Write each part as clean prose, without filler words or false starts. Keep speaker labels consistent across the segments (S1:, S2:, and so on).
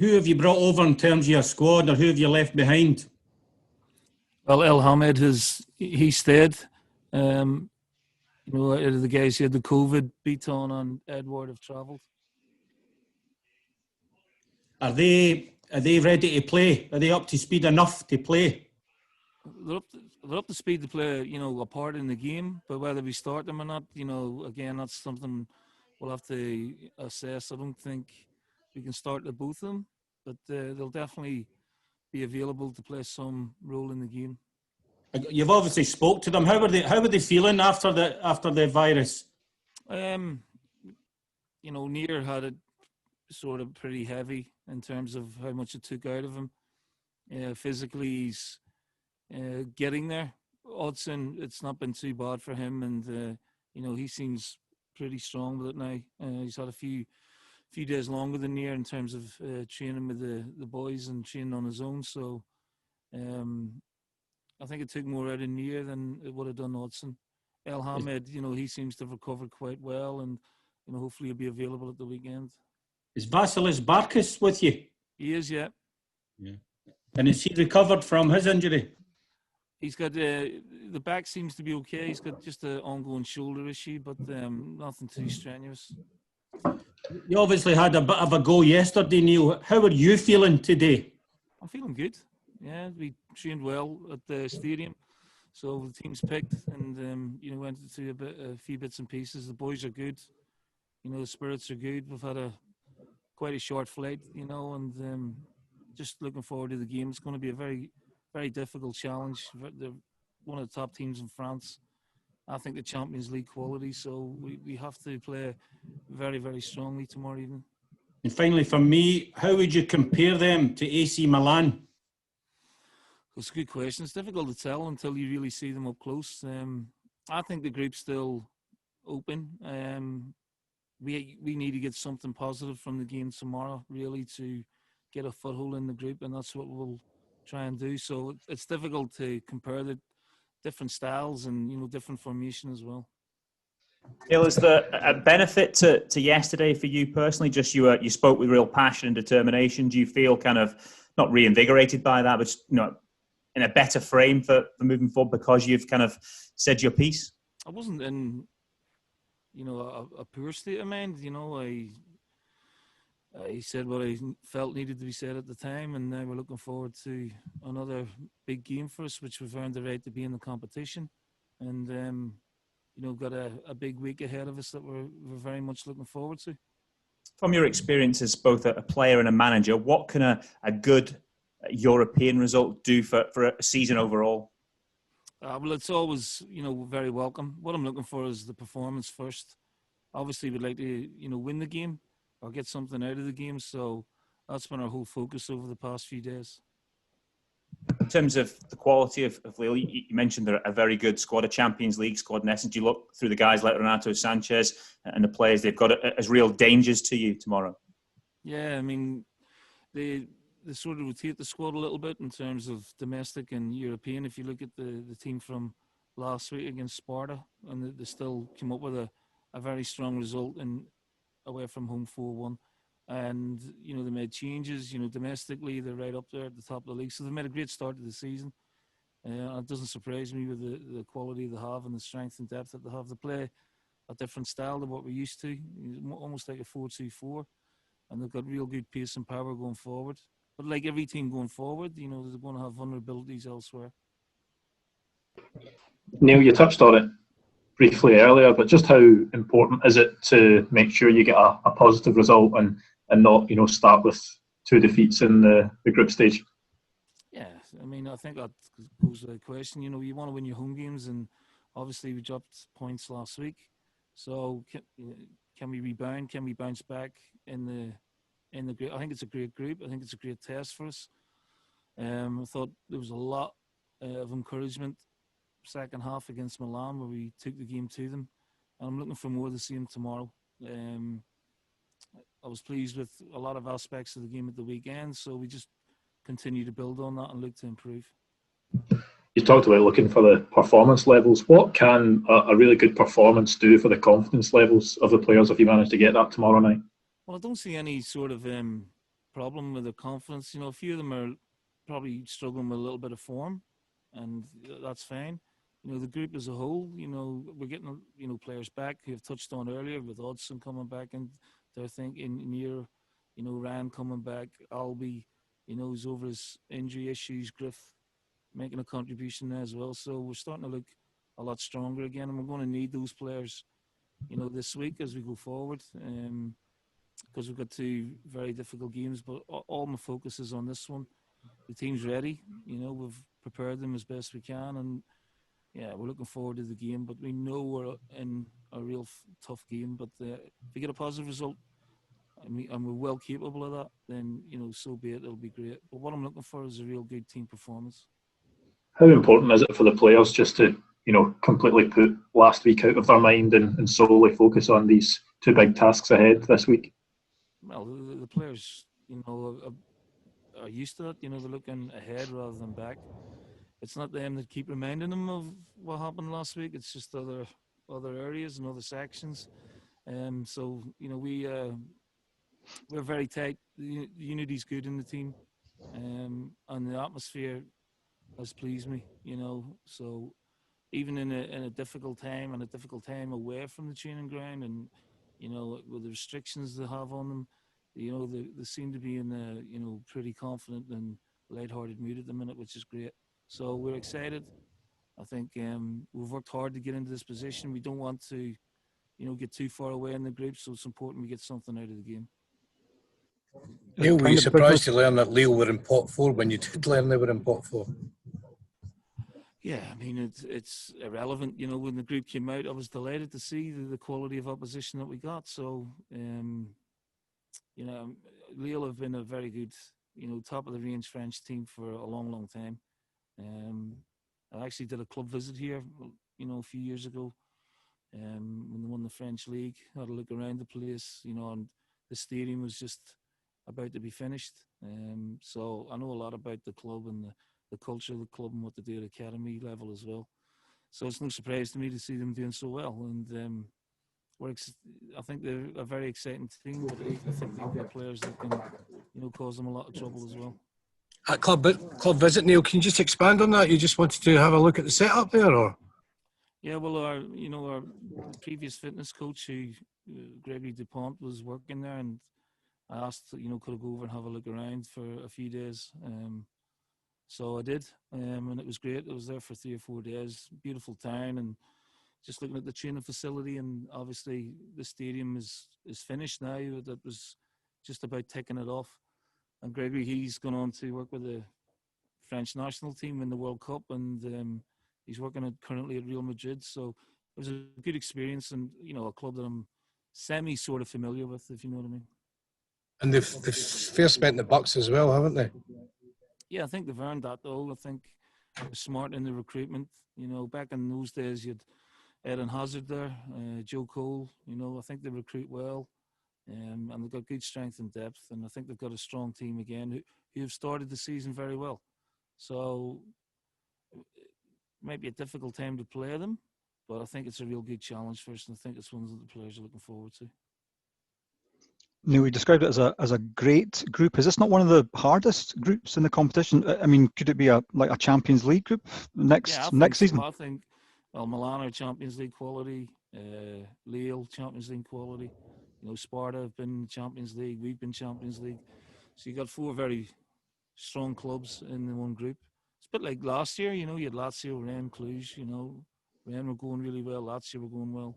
S1: Who have you brought over in terms of your squad, or who have you left behind?
S2: Well, El Hamed he stayed. Out of the guys who had the COVID, Beaton and Edward have travelled.
S1: Are they ready to play? Are they up to speed enough to play?
S2: They're up to speed to play, a part in the game. But whether we start them or not, again, that's something we'll have to assess. I don't think we can start the both of them, but they'll definitely be available to play some role in the game.
S1: You've obviously spoke to them. How were they feeling after the virus?
S2: Near had it sort of pretty heavy in terms of how much it took out of him. Physically, he's getting there. Odson, it's not been too bad for him, and he seems pretty strong with it now. He's had a few days longer than Near in terms of training with the boys and training on his own. So I think it took more out of Near than it would have done Odson. El Hamed, he seems to have recovered quite well, and hopefully he'll be available at the weekend.
S1: Is Vasilis Barkas with you?
S2: He is, yeah.
S1: Yeah. And is he recovered from his injury?
S2: He's got the back seems to be okay. He's got just an ongoing shoulder issue, but nothing too strenuous.
S1: You obviously had a bit of a go yesterday, Neil. How are you feeling today?
S2: I'm feeling good. Yeah, we trained well at the stadium, so the team's picked, and went through a few bits and pieces. The boys are good. The spirits are good. We've had quite a short flight, and just looking forward to the game. It's going to be a very, very difficult challenge. They're one of the top teams in France. I think the Champions League quality, so we have to play very, very strongly tomorrow evening.
S1: And finally, for me, how would you compare them to AC Milan?
S2: It's a good question. It's difficult to tell until you really see them up close. I think the group's still open. We need to get something positive from the game tomorrow, really, to get a foothold in the group, and that's what we'll try and do. So it's difficult to compare the different styles and different formation as well.
S3: Neil, is there a benefit to yesterday for you personally? Just you spoke with real passion and determination. Do you feel kind of not reinvigorated by that, but in a better frame for moving forward because you've kind of said your piece?
S2: I wasn't in a poor state of mind. I said what I felt needed to be said at the time, and now we're looking forward to another big game for us, which we've earned the right to be in the competition. And, got a big week ahead of us that we're very much looking forward to.
S3: From your experience as both a player and a manager, what can a good European result do for a season overall?
S2: Well, it's always, very welcome. What I'm looking for is the performance first. Obviously, we'd like to, win the game or get something out of the game. So that's been our whole focus over the past few days.
S3: In terms of the quality of Lille, you mentioned they're a very good squad, a Champions League squad. In essence, you look through the guys like Renato Sanchez and the players they've got as real dangers to you tomorrow. Yeah,
S2: I mean, they sort of rotate the squad a little bit in terms of domestic and European. If you look at the team from last week against Sparta, and they still came up with a very strong result and away from home 4-1. And, they made changes, domestically, they're right up there at the top of the league. So they made a great start to the season. It doesn't surprise me with the quality they have and the strength and depth that they have. They play a different style than what we're used to, almost like a 4-2-4. And they've got real good pace and power going forward. But like every team going forward, they're going to have vulnerabilities elsewhere.
S4: Neil, you touched on it briefly earlier, but just how important is it to make sure you get a positive result and not, start with 2 defeats in the group stage?
S2: Yeah, I mean, I think that goes without question. You want to win your home games, and obviously we dropped points last week. So can we rebound? Can we bounce back in the group? I think it's a great group. I think it's a great test for us. I thought there was a lot of encouragement second half against Milan where we took the game to them. And I'm looking for more of the same tomorrow. I was pleased with a lot of aspects of the game at the weekend, so we just continue to build on that and look to improve.
S4: You talked about looking for the performance levels. What can a really good performance do for the confidence levels of the players if you manage to get that tomorrow night?
S2: Well, I don't see any sort of problem with their confidence. A few of them are probably struggling with a little bit of form, and that's fine. The group as a whole, we're getting, players back who have touched on earlier with Hodgson coming back, and they're thinking near, Rand coming back, Albie, who's over his injury issues, Griff making a contribution there as well. So we're starting to look a lot stronger again, and we're going to need those players, this week as we go forward. Because we've got two very difficult games, but all my focus is on this one. The team's ready. We've prepared them as best we can, and yeah, we're looking forward to the game. But we know we're in a real tough game. But if we get a positive result, and we're well capable of that, then so be it. It'll be great. But what I'm looking for is a real good team performance.
S4: How important is it for the players just to completely put last week out of their mind and solely focus on these two big tasks ahead this week?
S2: Well, the players, are used to that. They're looking ahead rather than back. It's not them that keep reminding them of what happened last week. It's just other areas and other sections. So we're very tight. The unity's good in the team, and the atmosphere has pleased me. So even in a difficult time and a difficult time away from the training ground, and with the restrictions they have on them, they seem to be in a pretty confident and light-hearted mood at the minute, which is great. So we're excited. I think we've worked hard to get into this position. We don't want to, get too far away in the group, so it's important we get something out of the game.
S5: Neil, were you surprised to learn that Lille were in pot 4 when you did learn they were in pot 4?
S2: Yeah, I mean, it's irrelevant. When the group came out, I was delighted to see the quality of opposition that we got. So, Lille have been a very good, top of the range French team for a long, long time. I actually did a club visit here, a few years ago, when they won the French League. Had a look around the place, and the stadium was just about to be finished. So I know a lot about the club and the culture of the club and what they do at academy level as well. So it's no surprise to me to see them doing so well. And I think they're a very exciting team, but I think they've got players that can, cause them a lot of trouble as well.
S5: At club visit, Neil, can you just expand on that? You just wanted to have a look at the setup there, or?
S2: Yeah, well, our previous fitness coach, who Gregory Dupont, was working there, and I asked, could I go over and have a look around for a few days. So I did, and it was great. I was there for 3 or 4 days. Beautiful town, and just looking at the training facility, and obviously the stadium is finished now. That was just about ticking it off. And Gregory, he's gone on to work with the French national team in the World Cup, and he's working currently at Real Madrid. So it was a good experience, and a club that I'm sort of familiar with, if you know what I mean.
S5: And they've fair spent the bucks as well, haven't they?
S2: Yeah, I think they've earned that, though. I think they're smart in the recruitment. Back in those days, you had Eden Hazard there, Joe Cole. I think they recruit well, and they've got good strength and depth. And I think they've got a strong team again who have started the season very well. So it might be a difficult time to play them, but I think it's a real good challenge for us, and I think it's one that the players are looking forward to.
S6: Neil, we described it as a great group. Is this not one of the hardest groups in the competition? I mean, could it be a Champions League group next season?
S2: So. I think, Milan are Champions League quality, Lille Champions League quality. Sparta have been Champions League. We've been Champions League. So you got 4 very strong clubs in the one group. It's a bit like last year. You had Lazio, Rennes, Cluj. Rennes were going really well. Lazio were going well.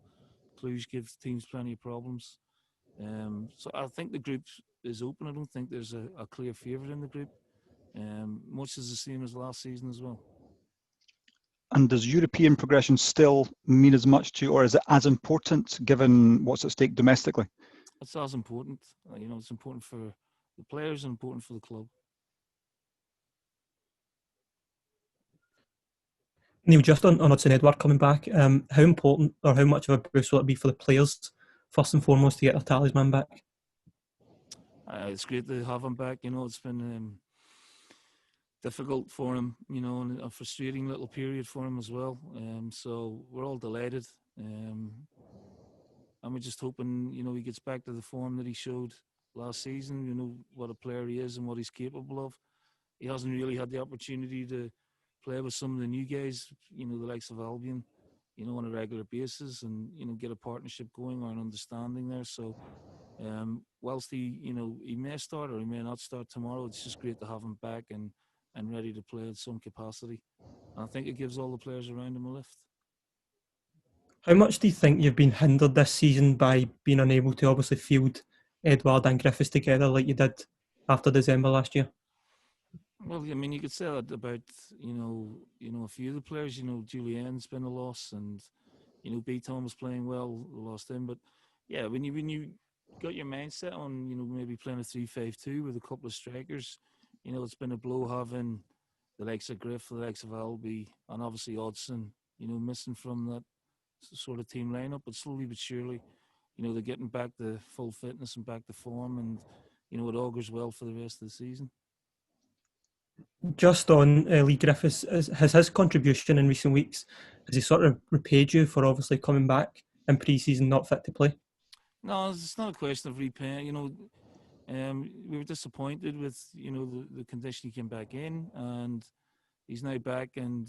S2: Cluj gives teams plenty of problems. So I think the group is open. I don't think there's a clear favourite in the group. Much is the same as last season as well.
S6: And does European progression still mean as much to you, or is it as important given what's at stake domestically?
S2: It's as important. It's important for the players and important for the club.
S7: Neil, just on Hudson Edouard coming back, how important or how much of a boost will it be for the players, first and foremost, to get their talisman back?
S2: It's great to have him back. It's been difficult for him, and a frustrating little period for him as well. So we're all delighted. And we're just hoping, he gets back to the form that he showed last season. You know what a player he is and what he's capable of. He hasn't really had the opportunity to play with some of the new guys, you know, the likes of Albion, you know, on a regular basis, and you know, get a partnership going or an understanding there. So, whilst he may start or he may not start tomorrow, it's just great to have him back and ready to play at some capacity. And I think it gives all the players around him a lift.
S7: How much do you think you've been hindered this season by being unable to obviously field Edouard and Griffiths together like you did after December last year?
S2: Well, I mean, you could say that about a few of the players. You know, Julien's been a loss, and you know, B-Tom was playing well, lost him. But yeah, when you got your mindset on, you know, maybe playing a 3-5-2 with a couple of strikers, you know, it's been a blow having the likes of Griff, the likes of Albie, and obviously Odson, you know, missing from that sort of team lineup. But slowly but surely, you know, they're getting back to full fitness and back to form, and you know, it augurs well for the rest of the season.
S7: Just on Lee Griffiths, has his contribution in recent weeks, has he sort of repaid you for obviously coming back in pre-season not fit to play?
S2: No, it's not a question of repaying. You know, we were disappointed with, you know, the condition he came back in, and he's now back, and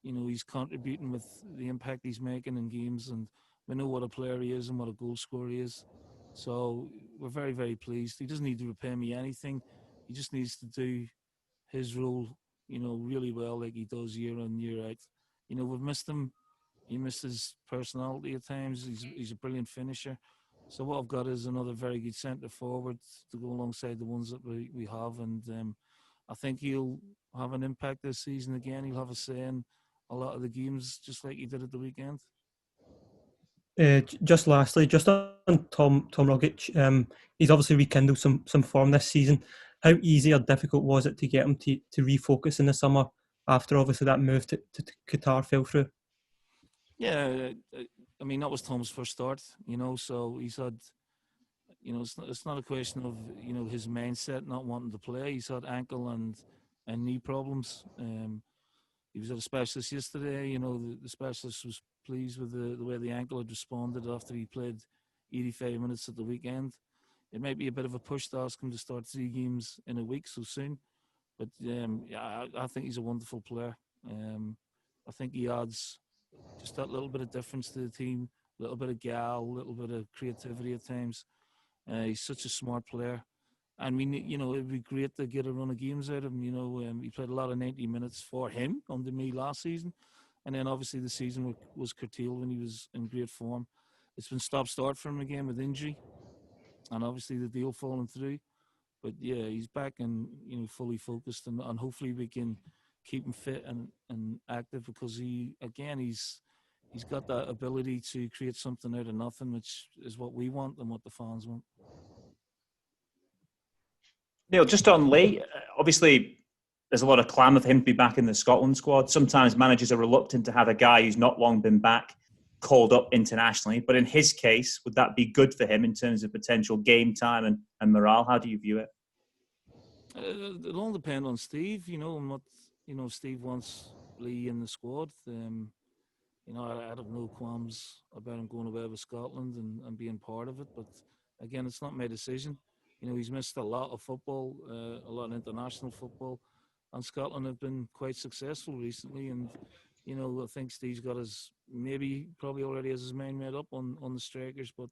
S2: you know, he's contributing with the impact he's making in games, and we know what a player he is and what a goal scorer he is. So we're very, very pleased. He doesn't need to repay me anything. He just needs to do his role, you know, really well, like he does year in, year out. You know, we've missed him. He missed his personality at times. He's a brilliant finisher. So what I've got is another very good centre forward to go alongside the ones that we have, and I think he'll have an impact this season again. He'll have a say in a lot of the games, just like he did at the weekend.
S7: Just lastly, just on Tom Rogic, he's obviously rekindled some form this season. How easy or difficult was it to get him to refocus in the summer after obviously that move to Qatar fell through?
S2: Yeah, I mean, that was Tom's first start, you know, so he's had, you know, it's not a question of, you know, his mindset not wanting to play. He's had ankle and knee problems. He was at a specialist yesterday. You know, the specialist was pleased with the way the ankle had responded after he played 85 minutes at the weekend. It might be a bit of a push to ask him to start 3 games in a week so soon. But yeah, I think he's a wonderful player. I think he adds just that little bit of difference to the team, a little bit of gal, a little bit of creativity at times. He's such a smart player. And you know, it'd be great to get a run of games out of him. You know, he played a lot of 90 minutes for him under me last season, and then obviously the season was curtailed when he was in great form. It's been stop-start for him again with injury, and obviously the deal falling through. But yeah, he's back and, you know, fully focused, and hopefully we can keep him fit and active, because he's got that ability to create something out of nothing, which is what we want and what the fans want.
S3: Neil, just on Lee, obviously there's a lot of clamour for him to be back in the Scotland squad. Sometimes managers are reluctant to have a guy who's not long been back called up internationally. But in his case, would that be good for him in terms of potential game time and morale? How do you view it?
S2: It'll all depend on Steve, you know, and what, you know, Steve wants Lee in the squad. You know, I have no qualms about him going away with Scotland and being part of it. But again, it's not my decision. You know, he's missed a lot of football, a lot of international football, and Scotland have been quite successful recently. And, you know, I think Steve's got probably already has his mind made up on the strikers. But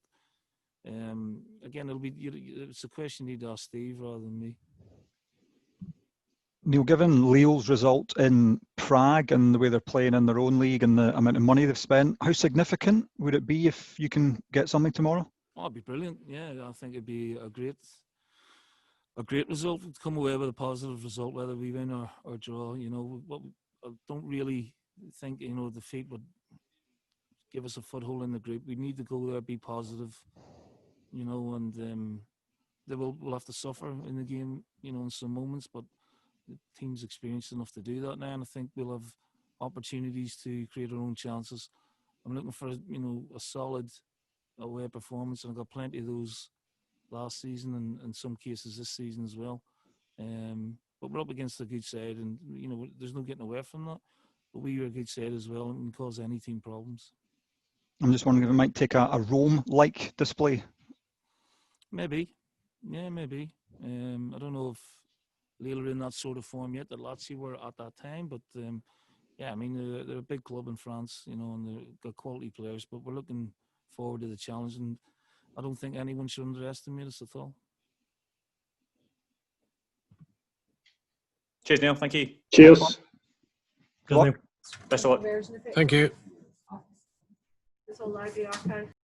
S2: again, it's a question you need to ask Steve rather than me.
S6: Neil, given Lille's result in Prague and the way they're playing in their own league and the amount of money they've spent, how significant would it be if you can get something tomorrow?
S2: Oh, it'd be brilliant. Yeah, I think it'd be a great result to come away with a positive result, whether we win or draw. You know, I don't really think, you know, defeat would give us a foothold in the group. We need to go there, be positive, you know, and we'll have to suffer in the game, you know, in some moments, but the team's experienced enough to do that now, and I think we'll have opportunities to create our own chances. I'm looking for, you know, a solid away performance, and I've got plenty of those last season and in some cases this season as well. But we're up against a good side, and, you know, there's no getting away from that. But we are a good side as well, and can cause any team problems.
S6: I'm just wondering if it might take a Rome-like display.
S2: Maybe, Yeah, maybe. I don't know if Lille are in that sort of form yet that Lazio were at that time, but yeah, I mean they're a big club in France, you know, and they've got quality players. But we're looking forward to the challenge, and I don't think anyone should underestimate us at all.
S3: Cheers, Neil. Thank you.
S4: Cheers.
S3: Best of luck.
S5: Thank you.
S8: This will lag the archive.